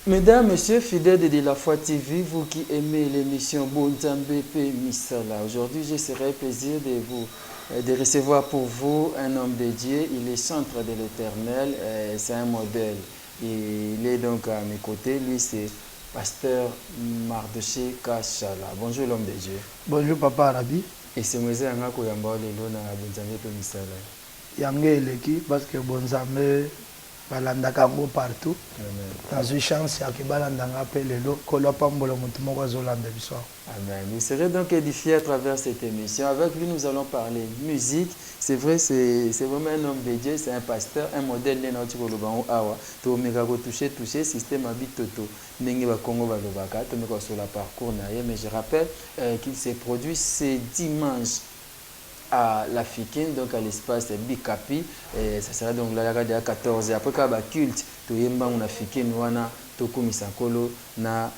Mesdames, Messieurs, fidèles de la Foi TV, vous qui aimez l'émission Bonzambe P. Misala, aujourd'hui, je serai plaisir de recevoir pour vous un homme de Dieu. Il est centre de l'Éternel, c'est un modèle. Il est donc à mes côtés. Lui, c'est Pasteur Mardoché Kachala. Bonjour l'homme de Dieu. Bonjour Papa Arabi. Et c'est moi qui suis Lelo na Bonzambe P. Misala. Yangé Eleki parce que Bonzambe balandaka ngo partout. Dans une chance ya ke balandanga pe lelo kolo pambola mutu moko azolanda biso. Amen. Vous serez donc édifiés à travers cette émission. Avec lui, nous allons parler musique. C'est vrai, c'est vraiment un homme de Dieu, c'est un pasteur, un modèle de notre Kolobango Awa. To mega go toucher, système habit toto. Nengi ba Congo ba lobaka, to mega sur la parcours na ye. Mais je rappelle qu'il s'est produit ce dimanche à l'Africaine, donc à l'espace Bikapi. Ça sera donc là à 14h. Après, quand il culte, tout le monde en Africaine, Toko Misakolo, na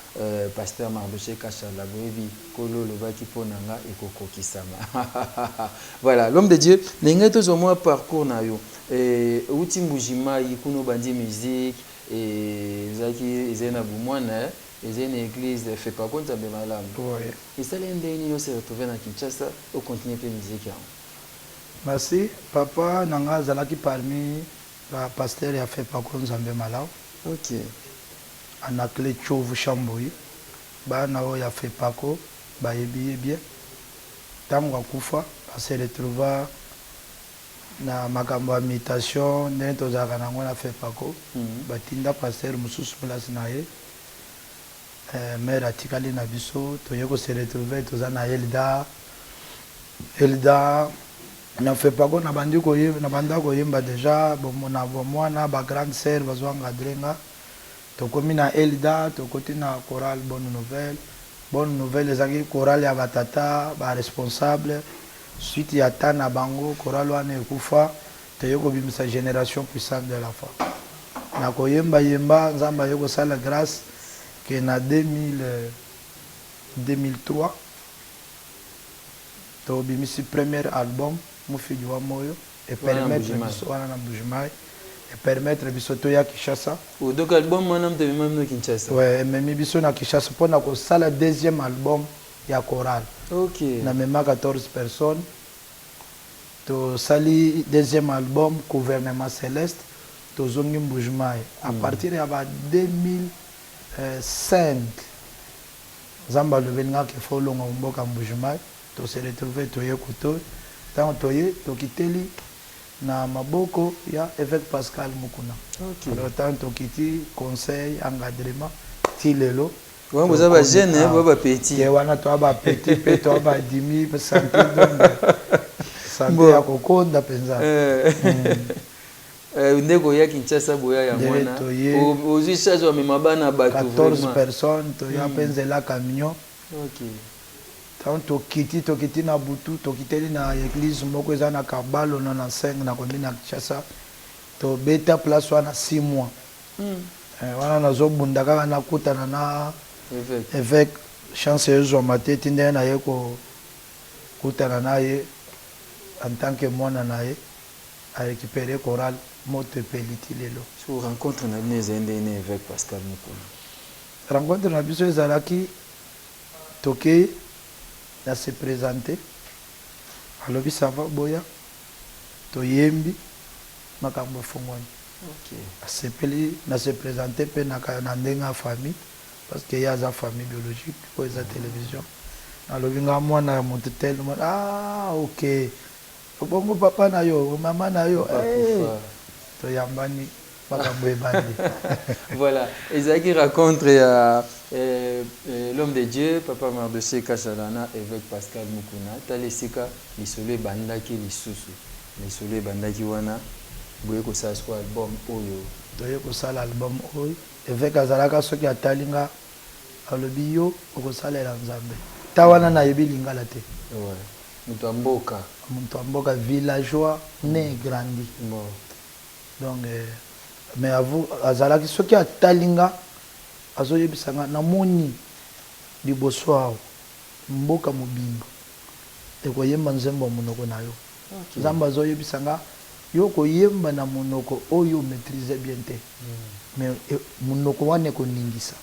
Pasteur Mardoché Kachala, Boebi, Kolo, Lobaki Ponanga et Koko Kisama. Voilà, l'homme de Dieu, n'engue tous au moins parcours na yo. Outi Mbujima, Yikuno Bandi musique, et Zaki Zena Boumouane. Ils ont une église fait pas compte de malam. Et ça l'un se retrouver dans Kinshasa au continuer la musique. Merci papa nanga zalaki parmi la pasteur ya fait pas compte Zambé malam. OK. Ana clé Chovu Chamboui. Ba na o ya fait pas ko ba yebi bien. Tango akufa se retrouva na makambo ya mutation nento za kana ngona fait pas ko. Ba tinda pasteur mususu place na ye. Mère atikali na biso toyeko se retrouver toza na Elda na fait pas ko na bandi ko yemba déjà bomona bomwana ba grande sœur bazwanga drenga to komi na Elda to koti na chorale bonne nouvelle ezaki chorale ya batata ba responsable suite ya tana bango chorale wana ekufa toyeko bimisa génération puissante de la foi na ko yemba nzamba yeko sala grâce que en 2003, tu as mis le premier album, mon fils de Moyo, et permettre de à Kinshasa. Ou donc album mon nom de même Kinshasa. Ouais, mais biso na Kinshasa pour na ko sala deuxième album ya choral. OK. Na même 14 personnes. To sali deuxième album Gouvernement Céleste, to zongi Mbujimai. À partir de 2005, Zamba le venga qui faut longa mboka Mbujimai, to se retrouver to yekuto, tant toye to kiteli na maboko ya évêque Pascal Mukuna. OK. Alors tant to kiti conseil encadrement tilelo. Ouais, vous avez jeune hein, vous avez petit. Et wana to ba petit pe to ba dimi santé donc santé ya kokonda penza. Ndeko ya Kinshasa boya ya mwana ozi charge wa mabana batu 14 personnes to ya penzela camion. OK. Tant to kiti na butu to kiteli na église moko eza na Kabalo na 5 na commune na Kinshasa to beta place wana 6 mois. Wana nazo bunda kaka na kutana na évêque chance ezo matete ndena na yeko kutana na ye en tant que mwana na ye a récupéré chorale moto peliti lelo. Sur rencontre na bine zende ne avec Pascal Mukuna. Rencontre na biso ezalaki toke na se présenter alobi sava boya to yembi makambo fongoni. OK. Asepeli na se présenter pe na ndenga famille parce que y a sa famille biologique pour sa télévision. Alobi nga mwana moto tel OK. Bongo papa na yo, maman na yo, to yambani makambo ebandi. Voilà, Isaac raconte l'homme de Dieu, Papa Mardoché Kachala avec Pascal Mukuna, Talesika, l'isole bandaki lisusu. L'isole bandaki wana, boye ko sa soit album oyo. Boye ko sala album oyo, avec azalaka soki atalinga alobi yo ko sala la Nzambe. Tawana na yebi lingala te. Ouais. Mutamboka. Mutamboka villageois né et grandi. Bon. Donc mais avo azalaki soki atalinga azoyebisanga na moni liboso awo mboka mobimba ekoyemba nzembo monoko na yo. Nzambe azoyebisanga yo koyemba na monoko oyo maîtriser bien te mais monoko wana koningisa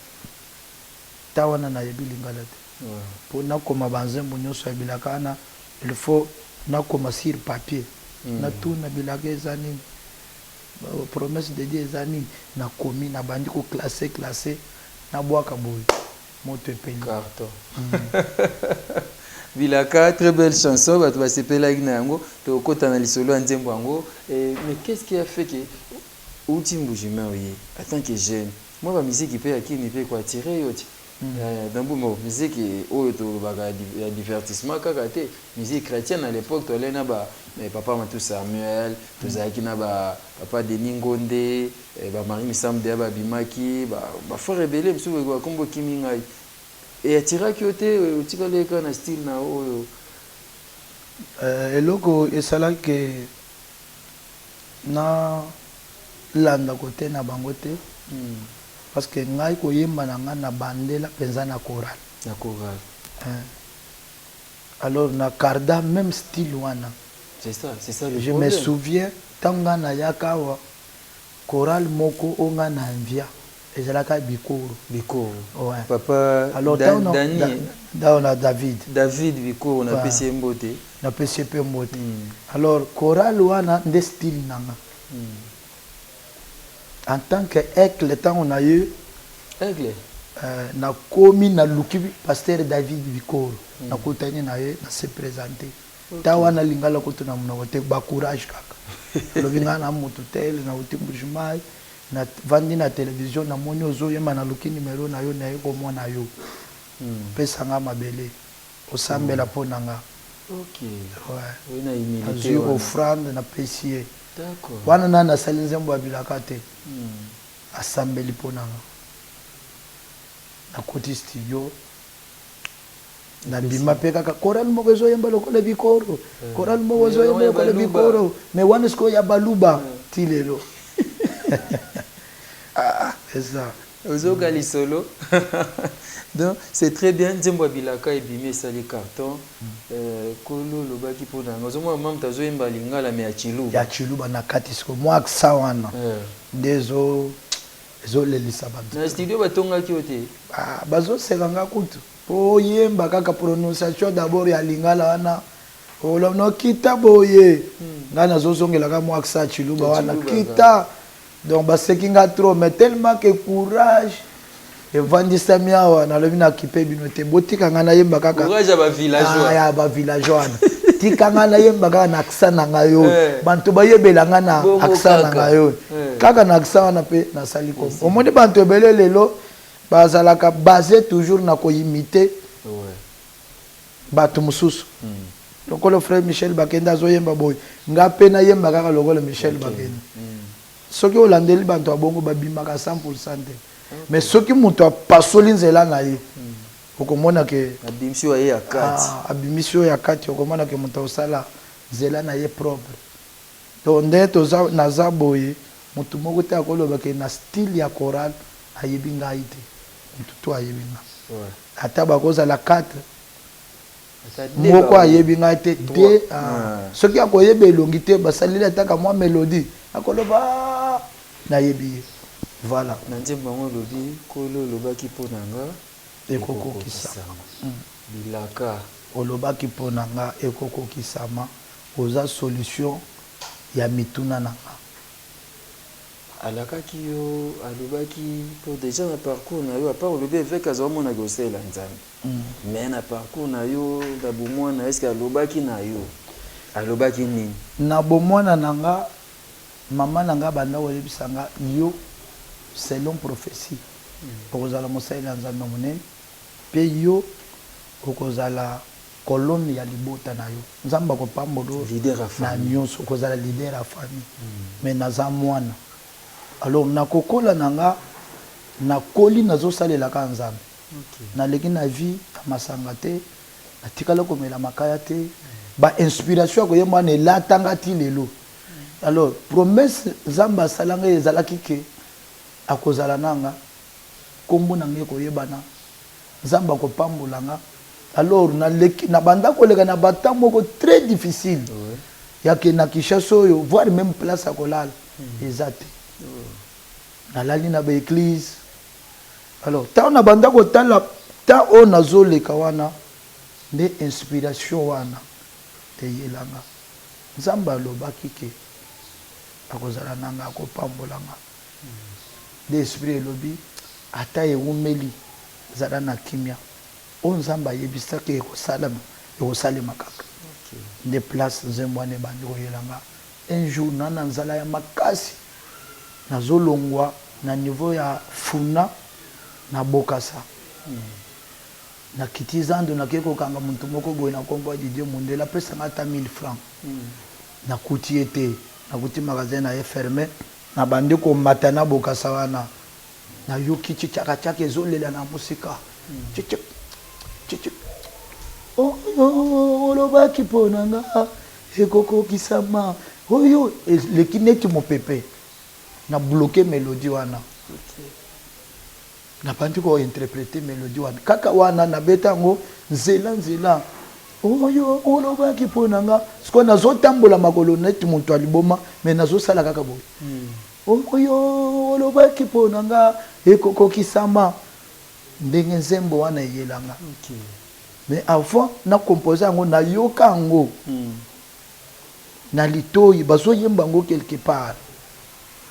ta wana na yebi lingala te po nakoma banzembo nyonso ya bilaka wana il faut nakoma sur papier natuna bilaka eza nini promesse de Dieu eza nini nakomi nabandi classé nabwaka boye moto epeli carton Bilaka, très belle chanson, tu vas se peler avec Nango, tu vas côté dans l'isolo en Zembwango. Mais qu'est-ce qui a fait que ultime bougement oui, en tant que jeune, moi ma musique qui peut qui ne peut quoi tirer yoti. Dans boum musique oh to baga divertissement kakaté, musique chrétienne à l'époque to lena ba mais papa Matou Samuel, to zaki na ba papa Denis Ngonde, ba Marie Misamde ba Bimaki, ba faut rebeller msu ba kombo kimingai. Et atira qui était utikale kana style na oyo eloko esala ke na landa côté na bango te parce que ngai koyemba na nga na bandela penza na choral alors na karda même style wana c'est ça le je problème. Me souviens tanga na yakawa choral moko onga na envia ezalaka bikoro ouais papa alors on a David bikoro on a PC Mbote na PCP Mbote alors choral wana nde style nanga en tant que aigle tant on a eu aigle na komi na luki pasteur David bikoro na kotani na ye na se présenter ta wana lingala koto na mona wote ba courage kaka lobinga na moto tel na utimbushimai na vandi na télévision na moni ozoyemba na luki numéro na yo na ye ko mona yo pesa nga mabele osambela pona nga ouais oui na humilité azu offrande na pesier d'accord wana na salinzembo abilaka te asambeli pona nga na koti studio na bima pe kaka choral moko ezoyemba lokola bikoro choral moko ezoyemba lokola bikoro mais wana siko ya baluba tilelo c'est ça. Ozogali solo. Donc c'est très bien. Nzembo bilaka ebimi sali carton. Kolo lobaki pona. Ozomo mam tazo yemba lingala me ya chiluba. Ya chiluba na katisko moi aksa wana. Dezo le lisabantu. Na studio batonga ki ote. Bazo sekanga kutu. Po yemba kaka prononciation d'abord ya lingala wana. Olono kita boye. Ngana zozongela ka moi aksa chiluba wana kita. Donc basekinga trop mais tellement que courage et vandisa miawa na lobi na kipe binote botika ngana yemba kaka courage ya ba villageois ya ba villageois tika ngana yemba kaka na aksa na ngayo bantu bayebela ngana aksa na ngayo kaka na aksa na pe na sali ko omoni bantu ebele lelo bazalaka basé toujours na ko imiter batu mususu donc le frère Michel Bakenda zo yemba boy nga pe na yemba kaka lokolo Michel Bakenda soki olandeli bantu abongo babimaka 100% te mais soki mutu apasoli nzela na ye okomona ke abimisio ya kati abimisio ya kati okomona ke mutu osala nzela na ye propre donc nde toza naza boye mutu moko te akoloba ke na style ya choral ayebi ngai te mutu to ayebi nga ata bakozala 4 moko ayebi ngai te te soki akoyeba elongi te basaleli ataka mwa mélodie akoloba na yebi voilà na nzembo ngo lobi kolo lobaki pona nga ekoko kisama bilaka olobaki pona nga ekoko kisama oza solution ya mituna na nga alakaki yo alobaki pour déjà na parcours na yo à part lobi avec azomona gosela nzambe mais na parcours na yo da bomwana est-ce que alobaki na yo alobaki nini na bomwana na nga maman nanga banda oyebisa nga yo selon prophétie okozala mosali ya nzambe monene mpe yo okozala colonne ya libota na yo nzambe akopambolo na nyonso okozala leader ya famille mais naza mwana alors nakokola na nga nakoli nazosalelaka nzambe naleki na vie ya masanga te natikala komela makaya te bainspiration akoyemba wana elatanga ti lelo alors promesse nzambe asalanga ezalaki ke akozala nanga kombo na ngai koyebana nzambe akopambola nga alors na banda koleka na batemps moko très difficile ya ke na Kinshasa oyo voir même place à kolala ezate nalali na ba église alors tant na banda ko tala ta o nazoleka wana nde inspiration wana eyelanga nzambe alobaki ke akozala nanga akopambolanga nde esprit elobi ata ewumeli zala na kimia oyo nzambe ayebisaki ekosalema kaka nde place nzembo wana ebandi koyelanga un jour na nzala ya makasi nazolongwa na niveau ya funa na bokasa nakiti zando nakei kokanga muntu moko boye na nkombo ya Didier Mundela apesanga ata 1000 francs nakuti ye te nakuti magasin na ye ferme na bandi komata na bokasa wana nayoki chichakachaka ezolela na musika oyo olobaki mpo na nga ekokokisama oyo eleki neti mopepe na bloke melodi wana nabandi kointerprete melodi wana kaka wana nabeta yango nzela oyo olobaki mpo na nga sikoyo nazotambola makolo neti moto aliboma me nazosala kaka boye oyo olobaki mpo na nga ekokokisama ndenge nzembo wana eyelanga mais avant na composer yango nayoka yango na litoyi bazoyemba yango quelque part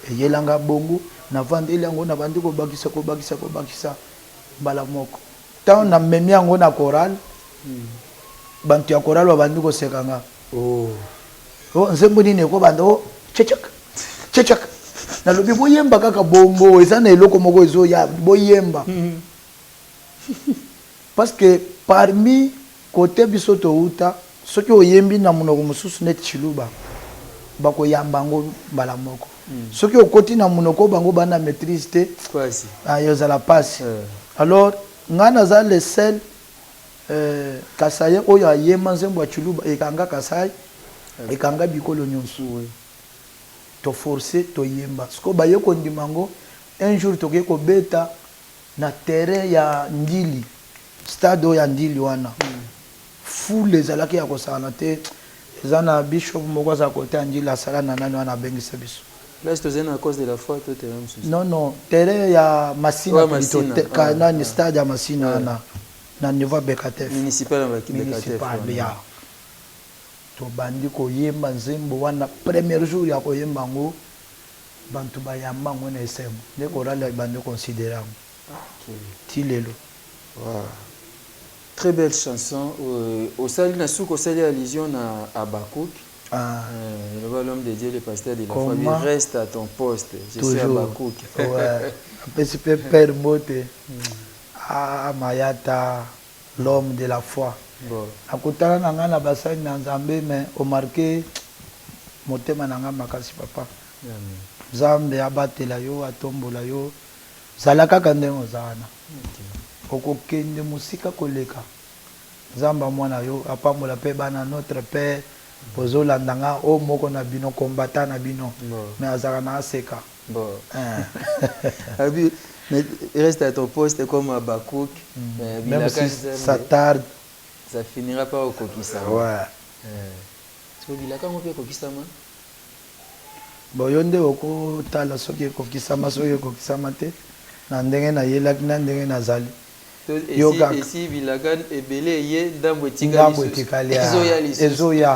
eyelanga bongo navandeli yango nabandi kobakisa mbala moko ntango namemi yango na chorale bantu ya chorale babandi kosekanga nzembo nini ekobanda chechak nalobi boyemba kaka bongo eza na eloko moko ezoya boyemba parce que parmi côté biso touta soki oyembi na monoko mosusu neti chiluba bakoyamba yango mbala moko soki okoti na monoko bango bana maîtrise te yozala pasi alors nga naza le seul kasaye oyo ayemba nzembo ya chiluba ekanga kasai ekanga bikolo nyonso toforce toyemba siko baye kondima yango un jour tokoki kobeta na terrain ya ndili stade oyo ya ndili wana foule ezalaki ya kosakana te eza na bishop moko aza kote ya ndili asala na nani wana abengisa biso non terrain ya masina nani stade ya masina wana na niveau ya bekatef municipal ya tobandi koyemba nzembo wana premier jour ya koyemba yango bantu bayamba yango na esemo nde korala ebandi considere yango ti lelo. Très belle chanson. Au salut na souk au salut allusion à Bakouk. L'homme de Dieu, le pasteur de la foi, il reste à ton poste. Je suis à Bakouk. Ouais. Petit peu père mote. Mayata, l'homme de la foi. Akutana nanga na basani na Nzambe mais au marqué motema nanga makasi papa. Nzambe abatela yo atombola yo. Zalaka kandengo zana. Okokende musika koleka nzamba mwana yo apambola pe bana notre père pozolanda nga o moko na bino combattant na bino mais azaka na aseka mais reste à ton poste comme à Bakouk même si ça tarde ça finira par au kokisama so bilaka ngo pe kokisama boyonde oko tala soki kokisama soki kokisama te na ndenge na yelaki na ndenge nazali esi bilagan ebele ye ndambo etikali ezoya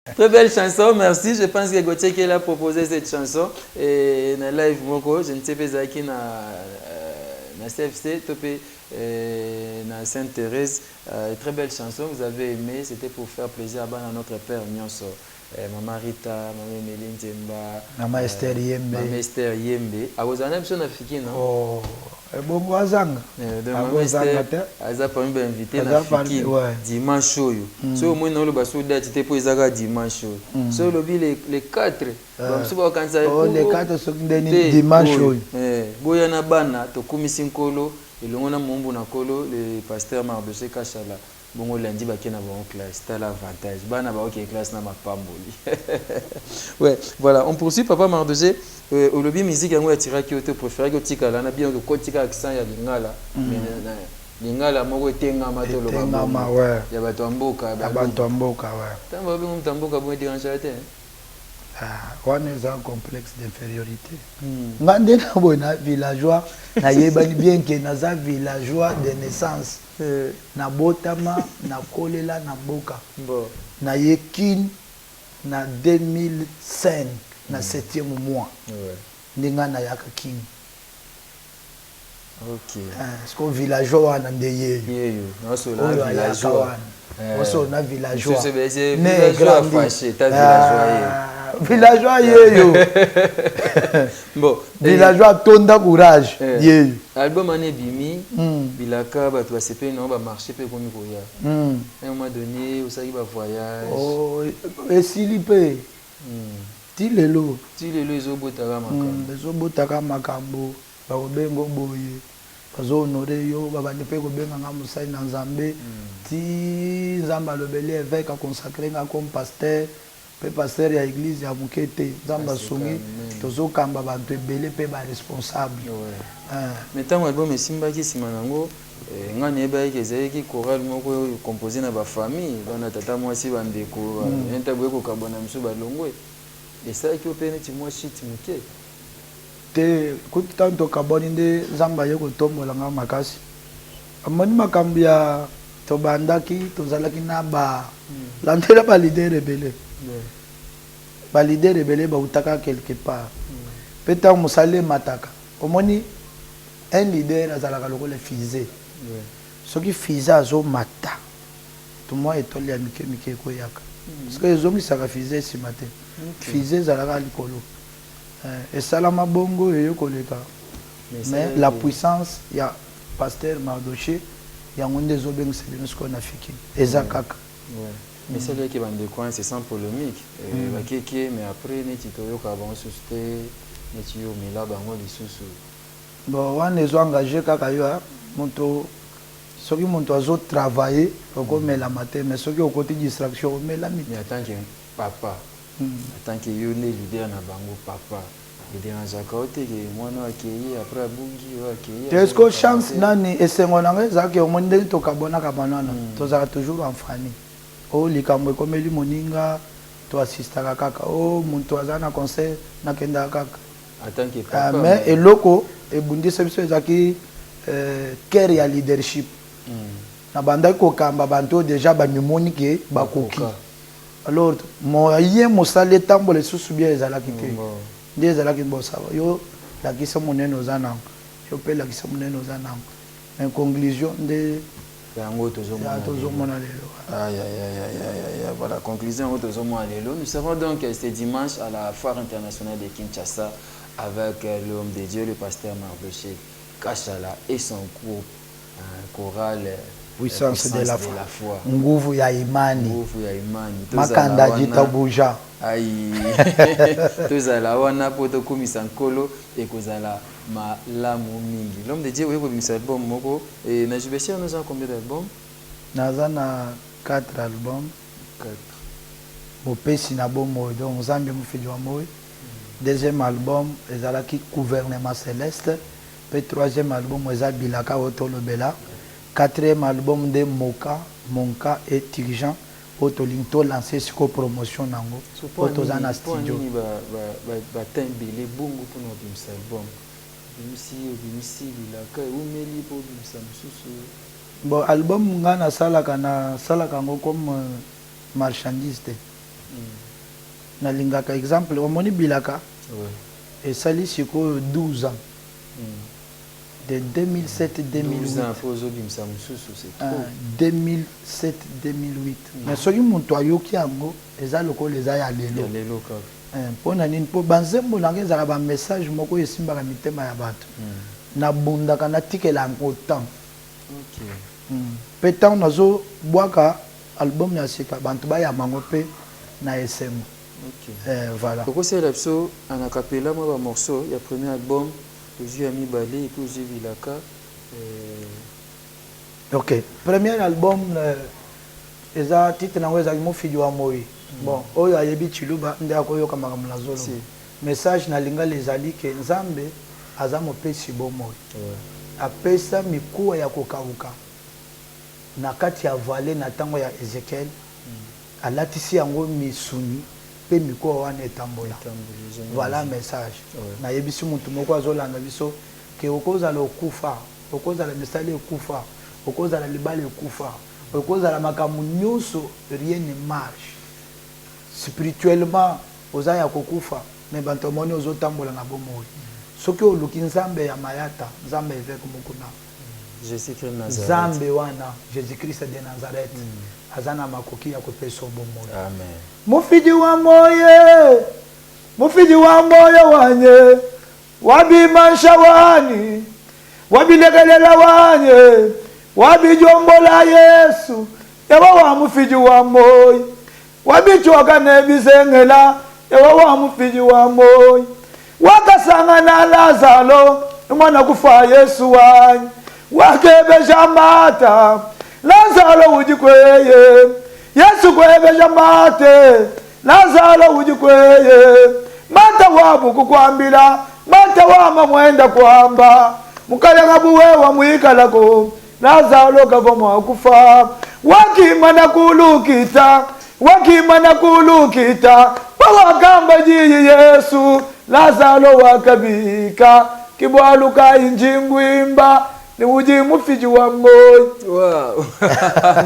Très belle chanson, merci. Je pense que Gauthier qui a proposé cette chanson. Et dans live, je ne sais pas qui na CFC, na Sainte-Thérèse. Très belle chanson, vous avez aimé. C'était pour faire plaisir à notre père Nyonso. Maman Rita, Maman Méline Zemba, Maman Esther Yembe. Maman Esther Yembe. À vos années, vous avez non? Oh, bon, Wazang. Maman Esther, elle a pas invité na Fiki dimanche. Si au moins nous le basou date, c'était pour Isaga dimanche. Si les 4, les 4 sont dimanche. Boyana Bana, Tokumisi Nkolo, et l'on a mon Kolo, le pasteur Mardoché Kachala. Bon, lundi, bah, qu'il y a une classe, c'est l'avantage. Bah, n'a pas aucune classe, n'a pas mboli. Ouais, voilà. On poursuit, Papa Mardoché. Au lobby musique, on a tiré qui était préféré que tika là, on a bien que quand tika accent ya lingala. Lingala, moi, tenga mato le baba. Ouais. Ya batomboka. Batomboka, ouais. Tant que vous tomboka, vous déranger la tête. On est un complexe d'infériorité. Ngande na bona villageois, na yebani bien que naza villageois de naissance. Na botama, na kolela, na boka. Na yekin, na 2005, na 7e mois. Ndinga na yaka king. Ok. Parce que villageois na ndeye. Villageois. Oso na villageois. C'est villageois fâché, ta villageois. Villageois yeyo. Bon, villageois tonda courage yeyo. Album ané bimi, bilaka ba tu asepe non ba marcher pe komi koya. À un moment donné, osaki ba voyage. Oh, esilipe. Tilelo ezobotaka makambo. Ezobotaka makambo, ba obengo boye. Bazo honorer yo, babandi pe kobenga nga musai na Nzambe. Ti Nzamba lobeli évêque a consacré nga comme pasteur. Pe pasteur ya église ya Mukete, Nzamba songi, tozo kamba bantu ebele pe ba responsable. Mais tant album esimbaki sima nango, nga neba ki ezaki choral moko composé na ba famille, bana tata mwasi bandeko, ntabwe ko kabona misu balongwe. Et ça qui opère neti moi shit muke. Te kuti tanto kaboni nde Nzamba ye ko tombola nga makasi. Amoni makambo ya tobandaki tozalaki na ba landela ba leader ebele. Ba leader rebelle ba utaka quelque part. Peut-être musale mataka. Omoni un leader azalaka lokola fizé. Ce qui fizé azo mata. Tout moi etoli ya mike ko yaka. Parce que ezomi saka fizé si matin. Fizé zalaka likolo. Et salama bongo et koleka. Mais la puissance ya pasteur Mardoché ya ngonde zobeng sebino ce qu'on a fiki. Ezakaka. Mais c'est là qui va me coin, c'est sans polémique. Mais après, tu as susté, tu as mis sous. Bon, on est engagé kaka yo monto soki monto azo travailler pour mais la matin mais soki au côté distraction mais la midi. Mais attends que papa, attends que yo ne leader na bango papa. Il dérange à côté que moi non accueilli après bungi ou accueilli. Est-ce que chance nani esengo nanga zaki au monde to kabona kabanana to za toujours en famille. Oh likambo komeli moninga to assistaka kaka oh muntu azana conseil na kenda kaka attends que papa mais eloko ebundi sebiso ezaki care ya leadership na banda ko kamba banto déjà ba mimoni ke bakoki alors moyen mosale tambo susu bien ezalaki te ndi ezalaki bosa yo la kisa monene ozana yo pe la kisa monene ozana en conclusion de voilà, conclusion, nous serons donc ce dimanche à la foire internationale de Kinshasa avec l'homme de Dieu, le pasteur Mardoché Kachala et son groupe choral Puissance de la foi. Nguvu ya imani. Makanda jita buja. Aïe. Tozala wana poto komisa nkolo et kozala malamu mingi. L'homme de Dieu oui komisa album moko et na Jubessia nous avons combien d'albums? Naza na 4 albums. 4. Mopesi na bomo donc Nzambe mufidi wa moyo. Deuxième album ezalaki Gouvernement Céleste. Puis troisième album ezala Bilaka Otolobela. Quatrième album de Moka, Monka et Tirjan. Otolinto lancé sur promotion nango. Otozana studio. Ba tembele bongo pour notre album. Bimisi Bilaka umeli pour bimisa mususu. Bon album ngana salaka ngo comme marchandise. Na lingaka exemple omoni bilaka. Et sali siko 12 ans. De 2007 2008. 12 ans faut zobimsa mususu c'est trop. 2007 2008. Mais soki muntu ayoki yango eza lokola eza ya lelo. Ya lelo kaka. Pona nini po banzembo nange ezaka ba message moko esimbaka mitema ya bato. Na bundaka na tikela ngo temps. OK. Pe temps nazo bwaka album ya sika bantu ba ya mango pe na SM. OK. Voilà. Pourquoi c'est la pso en acapella moi ba morceau, il y a premier album Ozu Ami Balé et puis Ozu Vilaka. OK. Premier album eza titre nango eza mo fidi wa moi. Bon, oyo ayebi chiluba nde akoyoka makambo na zolo. Message na linga lezali ke Nzambe aza mopesi bomoi. Apesa mikuwa ya kokauka. Na kati ya vallée na tango ya Ezekiel. Alatisi yango misuni pe mikuwa wana etambola. Voilà message. Na yebisi muntu moko azolanga biso ke okozala okufa, okozala misali okufa, okozala libale okufa, okozala makambo nyonso rien ne marche. Spirituellement ozaya kokufa mais bantu moni ozotambola na bomoi. Soki oluki Nzambe ya mayata, Nzambe eveke mokuna. Jésus-Christ Nazareth. Nzambe wana, Jésus-Christ de Nazareth. Azana makoki ya kopesa bomoi. Amen. Mufidi wa moye, mufidi wa moye wanye, wabimansha wani, wabilegelela wanye, wabijombola Yesu, ewa wa mufidi wa moye, wabichoka nebisengela, ewa wa mufidi wa moye, wakasanga na Lazaro, mwana kufa Yesu wanye, wakebesha mata, Lazaro ujikweye, Yesu kwebesha mate, Lazaro ujikweye, mata wabu kukwambila, mata wama mwenda kwamba, mukale ngabuwe wa mwikalako, Lazaro kavomwa kufa, wakimana kulukita, pawakamba jiyi Yesu, Lazaro wakabika, kibwaluka injingwimba, ni uji mufiji wa moyo. Wow.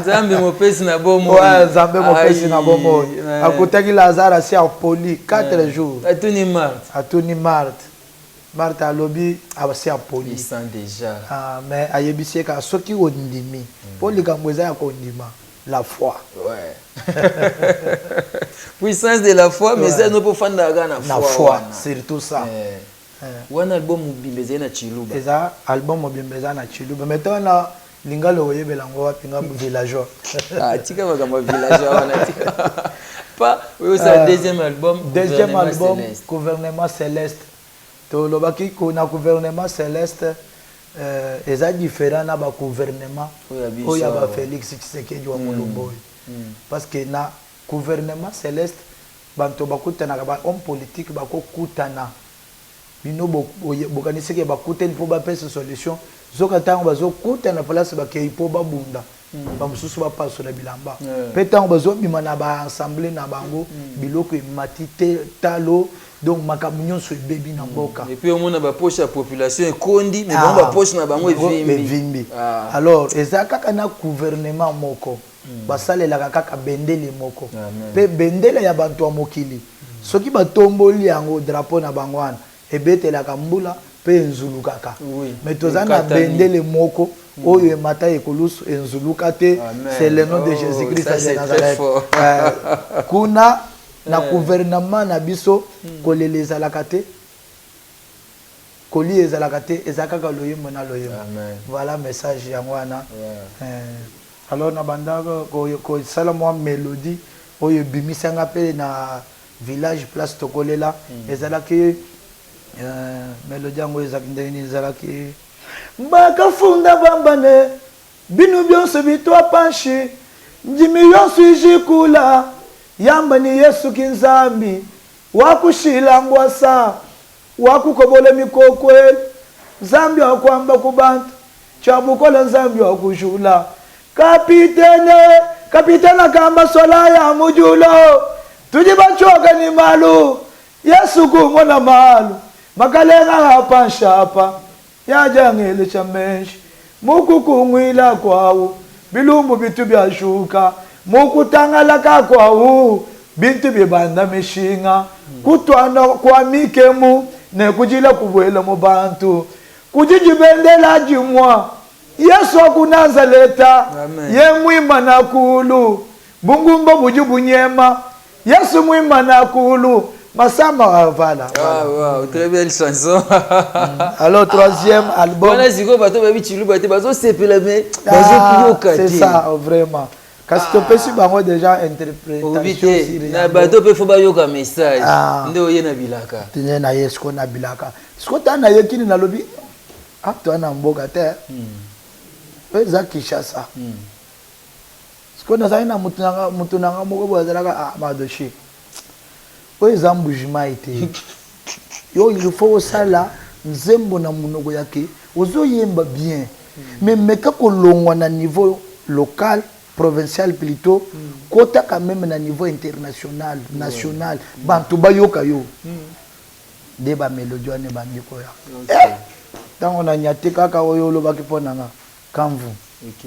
Nzambe mopesi na bomo. Ouais, Nzambe mopesi na bomo. Akutaki Lazare si apoli 4 jours. Atuni Marthe. Atuni Marthe. Marthe alobi abasi apoli. Il sent déjà. Ah mais ayebisi ka soki ondimi. Poli kamweza ya kondima la foi. Ouais. Puissance de la foi mais ça nous pour fanda na foi. La foi, surtout ça. Wana album Bimbeza na Chiluba. Eza album Bimbeza na Chiluba. Maintenant na lingalo oyebela ngo wapinga villageois. Ah tika makamba villageois wana tika. Pas oui c'est deuxième album. Deuxième album Gouvernement Céleste. To lobaki ko na Gouvernement Céleste eza différent na ba gouvernement oya ba Félix Tshisekedi wa Mulumbo. Parce que na Gouvernement Céleste banto bakutana ba homme politique bakokutana. Bino bokaniseke bakuteni po bapesa solution zoka tango bazokuta na place bakei po babunda bamususu bapaso na bilamba pe tango bazobima na ba assemblée na bango biloko ematite talo donc makambo nyonso ebebi na mboka et puis au monde ba poche la population ekondi mais bon ba poche na bango evimbi. Alors eza kaka na gouvernement moko basalelaka kaka bendele moko pe bendele ya bantu wa mokili soki batomboli yango drapeau na bango wana ebetelaka mbula pe nzulukaka mais tozana bendele moko oyo emata ekolusu enzuluka te. C'est le nom de Jésus-Christ de Nazareth. Kuna na gouvernement na biso kolele ezalaka te koli ezalaka te ezakaka loyembo na loyembo. Voilà message yango wana. Alors na bandaka ko sala mwa mélodie oyo bimisanga pe na village place tokolela ezalaki mélodie yango ezakindeni ezalaki bakafunda bambane binu byonso bitwa panshi njimi yonso ijikula yamba ni Yesu kinzambi wakushilangwa sa wakukobola mikokwe Nzambi wakwamba kubantu chabukola Nzambi wakujula kapitene kamba sola ya mujulo tujibachoka ni malu Yesu kumona malu makalenga hapa nshapa yajangele chameshi muku kumwila kwawo bilumbu bitu byashuka muku tangala kakwawo bintu bibanda mishinga kutwana kwa mikemu ne kujila kubwela mu bantu kujijibendela jimwa Yesu akunazaleta ye mwima na kulu bungumba bujubunyema Yesu mwima na kulu Masamba voilà. Wow, très belle chanson. Alors troisième album. Voilà ziko bato babi chilu bato bazo sepela mais c'est ça vraiment. Parce que pesi bango déjà interprétation. Na bato pe fo ba yoka message. Ndo ye na bilaka. Tinye na yesko na bilaka. Skota na yekini na lobi. Ato na mboga te. Peza Kishasa. Skota za ina mutunanga moko bozalaka madoshi. Oyo eza mbujima ete yo il faut osala nzembo na monoko yake ozoyemba bien mais meka kolongwa na niveau local provincial plutôt kota quand même na niveau international national bantu bayoka yo nde bamélodie wane bandiko ya ntango na nyate kaka oyo olobaki mpo nanga kamvu. Ok.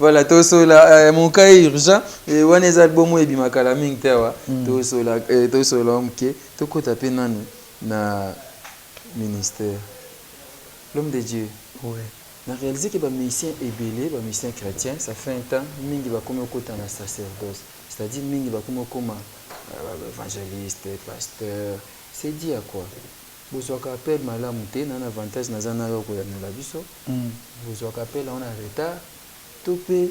Voilà, tout cela, mon cas est urgent. Et on est album et bimakala mingtewa. Tout cela, ok. Tout quoi taper na ministère. L'homme de Dieu. Oui. On a réalisé que les musiciens ébélés, les musiciens chrétiens, ça fait un temps, mingi va comme au côté de la sacerdoce. C'est-à-dire mingi va comme évangéliste, pasteur. C'est dit à quoi? Vous avez appelé malamu te na avantage na zana yo ko ya na biso. Vous avez appelé on a retard. Topé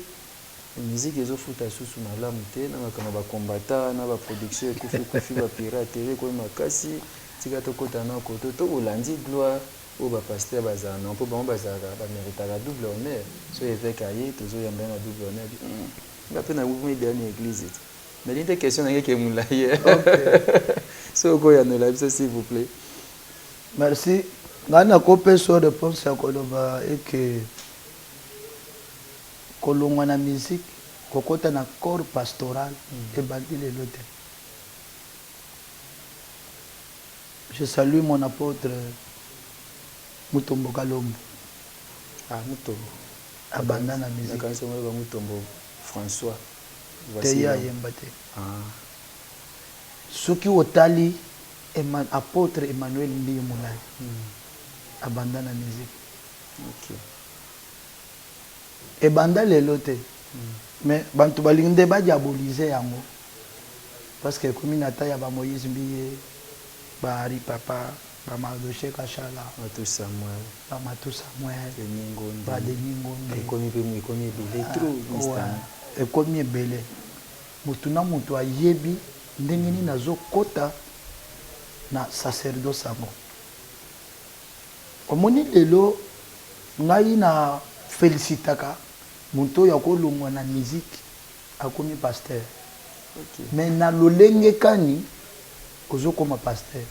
musique ezo futa susu malamu te na makama ba combattant na ba production kufi ba piraterie ko makasi tika to kota na ko to olandi gloire au ba pasteur bazana on peut ba bazaka ba mériter la double honneur so évêque aye tozo yamba na double honneur. Ba pe na mouvement dernier église. Mais l'une question na ke mulaye. So ko ya na biso s'il vous plaît. Merci. Ngana kopé so réponse à koloba et que kolongwa na musique kokota na corps pastoral et bandi le lote. Je salue mon apôtre Mutombo Kalombo. Ah Mutombo. Abanda na musique. Quand c'est moi Mutombo François. Teya yembate. Ah. Soki otali apôtre Emmanuel Mbiyo Moulay abanda na musique. Ok. Et banda lelo te. Mais bantu balinde ba diaboliser yango. Parce que comme inata ya ba Moïse Mbiye ba Ari Papa ba Madoche Kashala Matou Samuel ba Matou Samuel Deningonde ba Deningonde ekomi belé trop instant. Ekomi belé. Mutuna mutu ayebi ndenge nini nazo kota na sacerdoce sango. Omoni lelo ngai na félicitaka muntu ya kolongwa na musique akomi pasteur. Okay. Mais na lolenge kani ozo koma pasteur.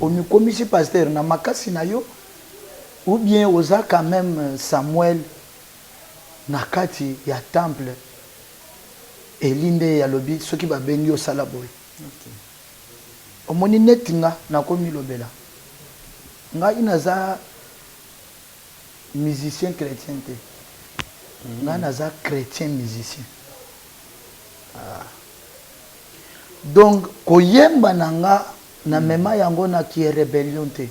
Omi komisi pasteur na makasi na yo ou bien oza quand même Samuel na kati ya temple elinde ya lobi soki ba bengi o sala boy. Okay. Omoni netinga na komi lobela. Ngai naza musicien chrétien te. Ngai naza chrétien musicien. Ah. Donc koyemba nanga na mema yango na ki rébellion te.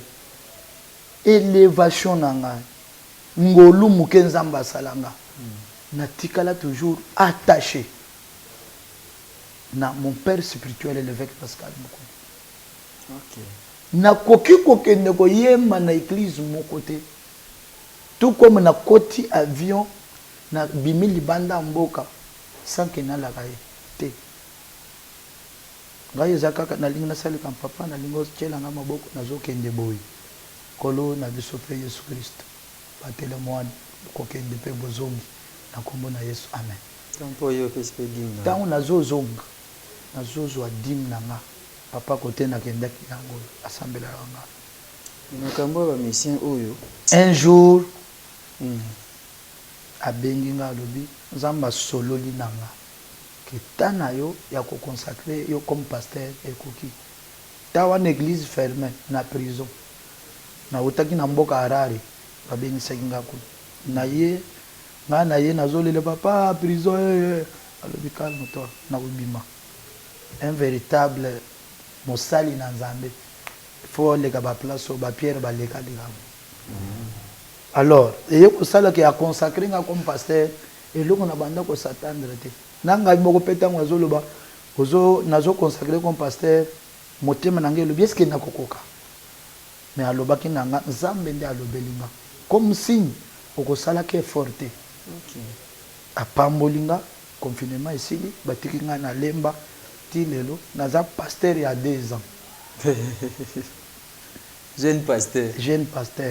Élévation nanga. Ngolu mukenzamba salanga. Na tikala toujours attaché na mon père spirituel l'évêque Pascal Moukouni. Ok. Na koki kokende koyemba na église mon côté. Tout comme na koti avion na bimi libanda mboka sans que na la gaye te. Gaye zakaka na linga sali kam papa na lingo tchela nga maboko na zo kende boy. Kolo na biso pe Yesu Christ. Batele moine kokende pe bozongi na kombo na Yesu amen. Tampo yo pe pe dim na. Tango na zo zonga na zo zo dim na nga. Papa côté na kendaki yango assemblée nga. Nakambo ba mission oyo. Un jour abengi nga lobi nzamba sololi nanga ke tana yo ya ko consacrer yo comme pasteur ekoki tawa na église fermée na prison na utaki na mboka Harare babengi sekinga ku na ye nazolela papa prison alobi calme toi na ubima un véritable mosali na nzambe faut leka ba place ba pierre ba leka leka. Alors et ko sala ki a consacré nga comme pasteur et loko na banda ko s'attendre te nanga boko peta ngwazo loba ozo nazo consacré comme pasteur motema nangelo bien ce que na kokoka mais aloba ki nanga nzambe ndi alobelinga comme signe oko sala ke forte. OK. Apambolinga confinement esili batiki nga na lemba ti lelo naza pasteur ya 2 ans. Jeune pasteur. Jeune pasteur.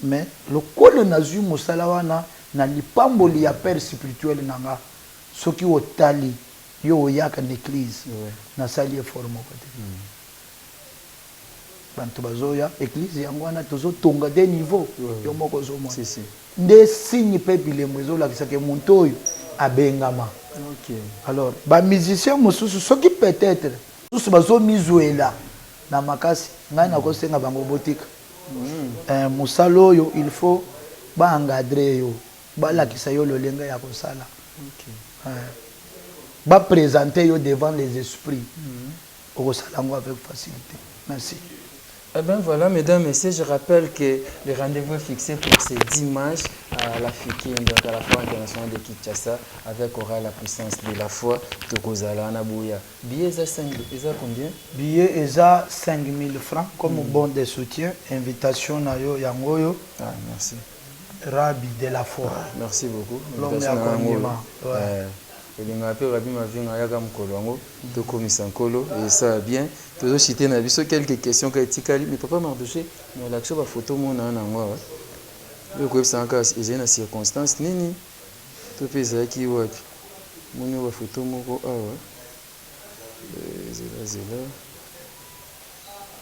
Mais le kolo nazui mosala wana na lipamboli ya père spirituel nanga soki otali yo oyaka na église na sali effort moko te. Bantu bazoya église yango wana tozo tonga des niveaux yo moko zo mo. Si. Nde signe pe bilemo ezolakisa ke muntu oyo abengama. OK. Alors ba musicien mosusu soki peut-être susu bazo mizuela na makasi ngai na kosenga bango botika. Musalo yo il faut ba encadrer yo ba lakisa yo lolenga ya kosala. OK. Ba présenter yo devant les esprits. Au salango avec facilité. Merci. Eh bien voilà, mesdames, messieurs, je rappelle que le rendez-vous est fixé pour ce dimanche à la FIKIM, donc à la Foire internationale de Kinshasa, avec Aura la puissance de la foi, Tokozala, Anabouya. Billets à 5, ils ont combien? Billets, ils ont 5 000 francs comme bon de soutien. Invitation à yo, Yangoyo. Ah, merci. Rabbi de la foi. Merci beaucoup. L'homme est accompagnement. elinga mpe rabi mavinga ayaka mokolo yango tokomisa nkolo et ça bien tozocite na biso quelques questions ka etikali mais papa Mardoché molakisa bafoto mona nango awa oyo koyebisanga kaka ezali na circonstance nini to mpe ezalaki wapi moni oyo bafoto moko awa zelazela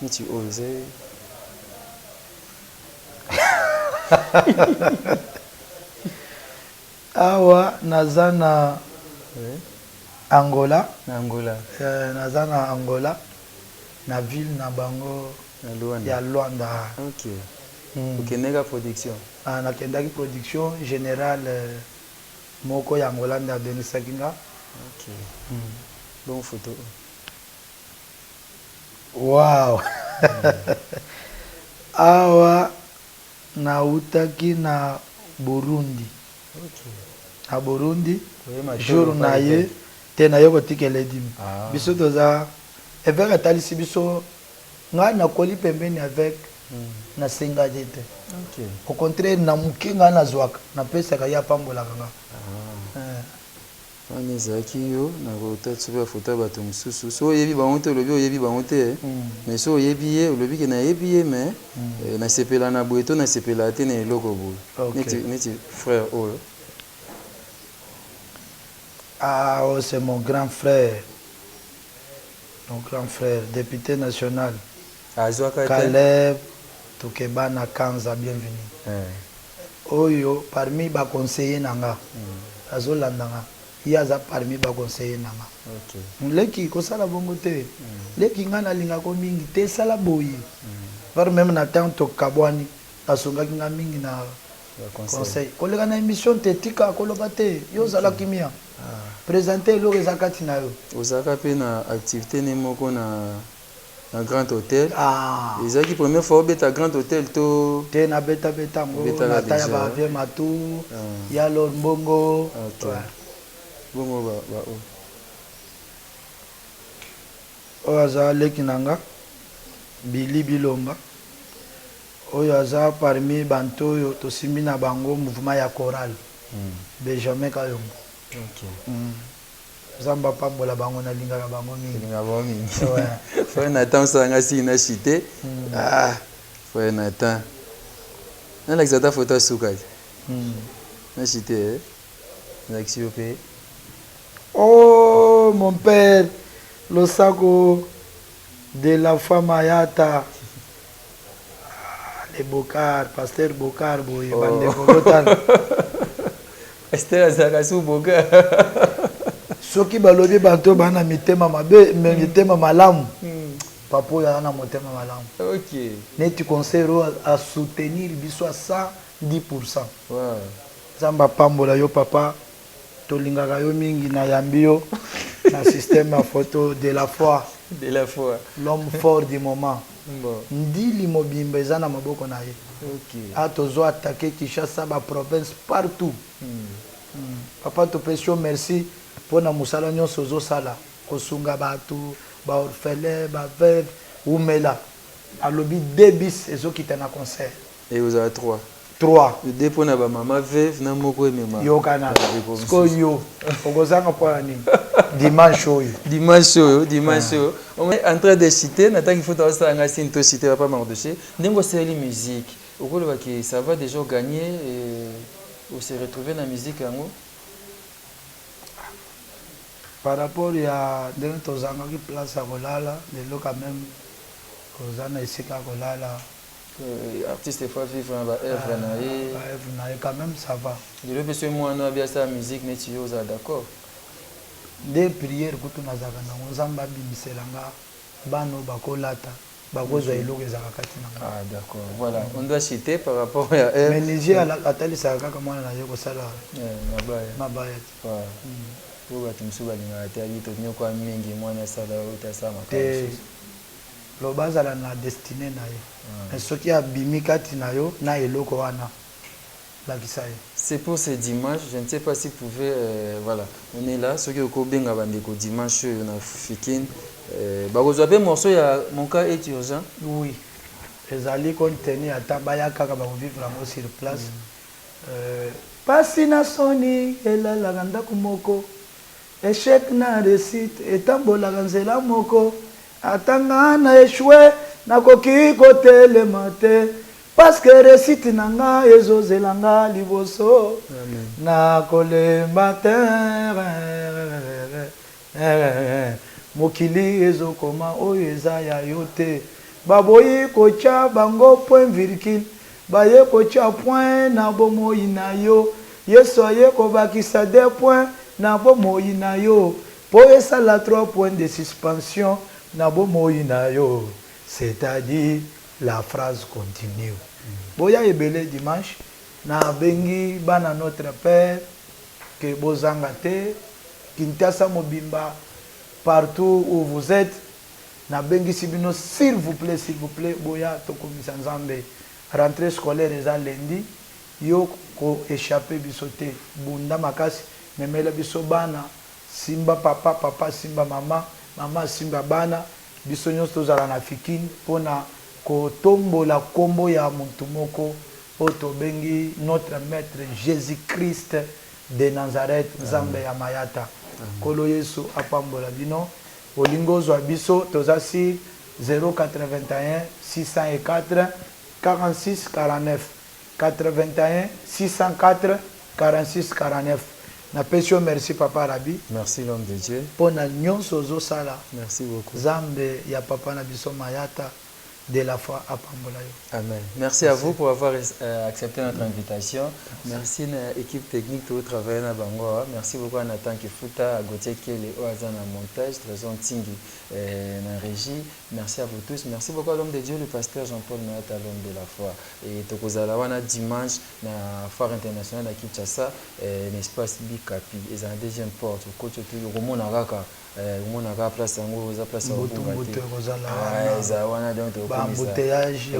neti oyo ezali awa naza na Angola. Angola. Naza na Angola. Na ville na bango ya Luanda. OK. Okendeka production. Na kendaki production générale moko ya Angola nda benisaki nga. OK. Bon photo. Wow. Awa na utaki na Burundi. OK. À Burundi, jour na ye te na yoko tikele dim. Biso toza avec atalisi biso nga na koli pembeni avec na senga jete. OK. Au contraire na mukinga na zwaka na pesa ka ya pambola kanga. On ezaki yo na kota tsuba foto bato mususu. So yebi bango te lobi oyebi bango te. Mais so yebi ye lobi ke na yebi ye mais na sepela na boeto na sepela te na eloko bo. Neti frère oyo. Ah, oh, c'est mon grand frère. Mon grand frère, député national. Caleb Tokebana Kanza, bienvenue. Oyo, parmi les conseillers nanga. Azolandanga. Yaza parmi les conseillers nanga. Leki, kosala bongo te. Leki ngana linga ko mingi te sala boye. Par même na temps to kabwani. Asonga kinga mingi na conseil. Kolega na émission te tika koloba te. Yo zala kimia. Présenter le Zakati na yo. Osaka pe na activité ne moko na Grand Hôtel. Ezaki première fois beta Grand Hôtel to te na beta ngo na taya ba vie matu ya Lord Mbongo. Bongo ba o aza lekinanga Billy Bilomba. Oyo aza parmi banto yo to simbi na bango mouvement ya chorale. Benjamin Kayombo. OK. Zamba pambola bango na linga na bango mingi. Linga bango mingi. Ouais. Frère Nathan sanga si na chité. Frère Nathan. Na l'exata photo suka. Na chité. Na xiope. Oh mon père, le saco de la femme Ayata. Les Bokar, pasteur Bokar boy bande Bogotane. Esther Azakasu Boka. Soki balobi banto bana mitema mabe mitema malamu. Papo ya na motema malamu. OK. Neti conseil à soutenir biso à 110%. Wow. Zamba pambola yo papa tolingaka yo mingi na yambi yo. Un système à photo de la foi. De la foi. L'homme fort du moment. Bon. Ndili Mobimba ezana maboko na ye. Ok. Atozo attaquer Kinshasa ba province partout. Papa to pesio merci pour na musala nyonso zo sala. Kosunga batu, ba orphelin, ba veuve, umela. Alobi 2 bis ezokita na concert. Et vous avez 3. 3. Le dépôt na ba maman veuve na moko mema. Yo kana. Sko yo. Okozanga kwa nini? Dimanche oyo. Dimanche. On est en train de citer, n'attend qu'il faut avoir ça en asin to citer papa Mardoché. N'engo c'est la musique. Au cours de ça va déjà gagner et ou se retrouver dans la musique yango. Par rapport à ndenge tozanga ki place à kolala, lelo quand même kozana esika kolala. Artiste faut vivre dans ba œuvre na ye. Ba œuvre na ye quand même ça va. De le monsieur moi na bien ça musique mais tu es d'accord. Des prières kutu nazaka na nzamba bimiselanga bano bakolata bakozwa eloko ezaka kati na. Ah d'accord. Voilà, on doit citer par rapport à elle. Mais Niger atali ça kaka mwana na yo kosala. Mabaya. Voilà. Pour que tu me sois à terre, tu n'as pas mingi mwana sala uta sama kama. Lo bazala na destinée na yo. Soki abimi kati na yo na eloko wana. C'est pour ce dimanche, je ne sais pas si vous pouvez, voilà, on est là, ceux qui ont bien bandeko dimanche, on a fikin. Vous avez un morceau, mon cas est urgent. Oui, les alliés contenus à Tabaya Kaka vivre sur place. Pasina Sony, et là, la ganda kumoko, échec na récite, et tambo la ganzela moko, atanga na échoué, na koki kote le matin. Parce que récite nanga ezozelanga liboso na kolemba mokili ezokoma oyo eza ya yo te baboyi kotia bango point virgule baye kotia point na bomoi na yo yesu aye kobakisa 2 points na bomoi na yo po esala 3 points de suspension na bomoi na yo, c'est-à-dire la phrase continue. Boya ebele dimanche na bengi bana notre père que bozangate Kinshasa Mobimba partout où vous êtes na bengi sibino s'il vous plaît boya tokomisa nzambe rentrée scolaire eza lundi yo ko échapper bisoté bunda makasi memela biso bana simba papa simba mama simba bana biso nyonso tozala na fikini pona kotombola kombo ya muntu moko oto bengi notre maître Jésus-Christ de Nazareth nzambe ya mayata kolo Yesu apambola bino olingo zwa biso tozasi 081 604 46 49 81 604 46 49. Na pesio merci papa Rabi. Merci l'homme de Dieu. Pona nyonso zo sala. Merci beaucoup. Zambe ya papa na biso mayata de la foi à Pambolayo. Amen. Merci à vous pour avoir accepté notre invitation. Merci à l'équipe technique tout travail na bango. Merci beaucoup à Nathan Kifuta, à Gauthier Kele, au Hazan en montage, Trésor Tingi na régie. Merci à vous tous. Merci beaucoup à l'homme de Dieu, le pasteur Jean-Paul Mayata, l'homme de la foi. Et Tokozalawana dimanche na foire internationale à Kinshasa, l'espace Bikapi, et en deuxième porte, au côté de Romo Naraka. On a place en haut, place en haut. Embouteillage.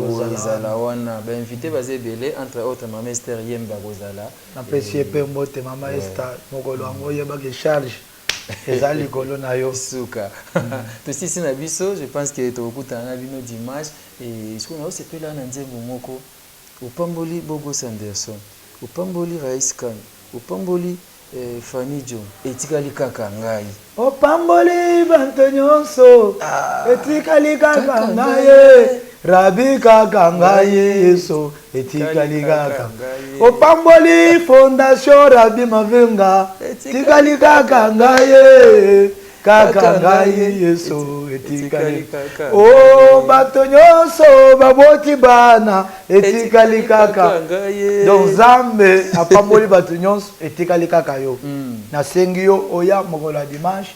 Invité basé belé entre autres maman Esther Yemba Rosala. Na PCP mbote maman Esther mokolo ngo yeba ke charge. Ezali kolo na yo suka. To sisi na biso, je pense que to okutana bino dimanche et ce qu'on a aussi peut là na nzembo moko. Upamboli Bogo Sanderson. Upamboli Rais Khan. Upamboli Fanny John etikali kaka ngai opamboli banto nyonso etikali kaka ngai Rabi kaka ngai Yesu etikali kaka opamboli fondation Rabi Mavenga etikali kaka ngai kaka ngai Yesu etikali o bato nyonso baboti bana etikali kaka donc Zambe apamboli bato nyonso etikali kaka yo na sengi yo oya mokolo dimanche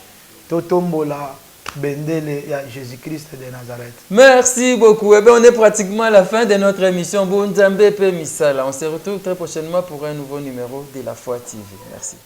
totombola bendele ya Jésus-Christ de Nazareth. Merci beaucoup. Eh bien, on est pratiquement à la fin de notre émission. Bon Nzambe pe misala. On se retrouve très prochainement pour un nouveau numéro de La Foi TV. Merci.